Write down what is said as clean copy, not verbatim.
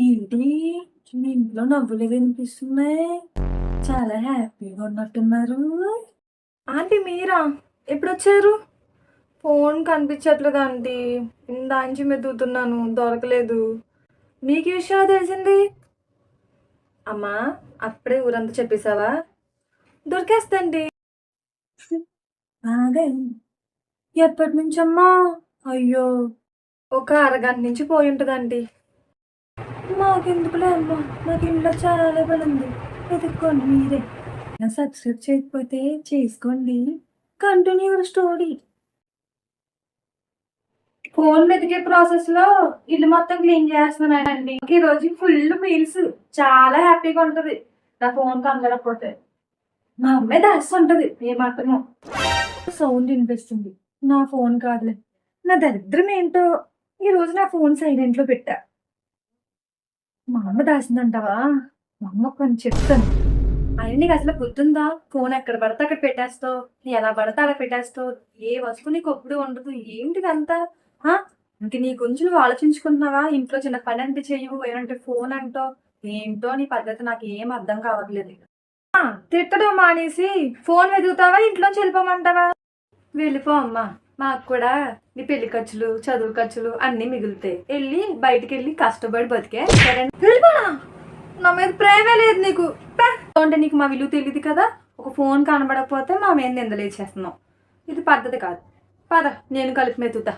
ఏంటి మీ ఇంట్లో నవ్వులు వినిపిస్తున్నాయి? చాలా హ్యాపీగా ఉన్నట్టున్నారు. ఆంటీ మీరా ఎప్పుడొచ్చారు? ఫోన్ కనిపించట్లేదు ఆంటీ. ఇందాంచి వెతుకుతున్నాను, దొరకలేదు. మీకు ఈ విషయం తెలిసింది? అమ్మా, అప్పుడే ఊరంతా చెప్పేశావా? దొరికేస్తండి. బాగా ఎప్పటి నుంచమ్మా? అయ్యో, ఒక అరగంట నుంచి పోయి ఉంటుందండి. మాకెందుకులే అమ్మా, మాకు ఇంట్లో చాలా పని ఉంది. వెతుక్కోండి మీరే. సబ్స్క్రైబ్ చేయకపోతే చేసుకోండి. Continue story. ఫోన్ వెతికే ప్రాసెస్ లో ఇల్లు మొత్తం క్లీన్ చేస్తున్నానండి. ఈ రోజు ఫుల్ మీల్స్, చాలా హ్యాపీగా ఉంటది నా ఫోన్ కనబడకపోతే. మా అమ్మాయి దాసి ఉంటది ఏమాత్రమో. సౌండ్ వినిపిస్తుంది. నా ఫోన్ కాదులే. నా దరిద్రం ఏంటో, ఈ రోజు నా ఫోన్ సైలెంట్ లో పెట్టా. మా అమ్మ దాసిందంటావా? మా అమ్మ కొంచెం చెప్తాను. అయినా నీకు అసలు గుర్తుందా? ఫోన్ ఎక్కడ పడితే అక్కడ పెట్టేస్తావు, ఎలా పడితే అలా పెట్టేస్తావు, ఏ వస్తువు నీకు ఒప్పుడు ఉండదు. ఏంటిదంతా? ఇంక నీ గురించి నువ్వు ఆలోచించుకుంటున్నావా? ఇంట్లో చిన్న పని అంటే చెయ్యవు, ఏమంటే ఫోన్ అంటావు. ఏంటో నీ పద్ధతి నాకు ఏం అర్థం కావట్లేదు. తిట్టడం మానేసి ఫోన్ వెతుకుతావా, ఇంట్లోంచి వెళ్ళిపోమంటావా? వెళ్ళిపో అమ్మా. మాకు కూడా నీ పెళ్లి ఖర్చులు, చదువు ఖర్చులు అన్నీ మిగులుతాయి. వెళ్ళి బయటికి వెళ్ళి కష్టపడి బతికే. వెళ్ళిపోనా? నా మీద ప్రేమే లేదు నీకు. అంటే నీకు మా విలువ తెలియదు కదా. ఒక ఫోన్ కనబడకపోతే మా మీద నిందలేసేస్తున్నావు. ఇది పద్ధతి కాదు. పద, నేను కలిపి మెతుకుతా.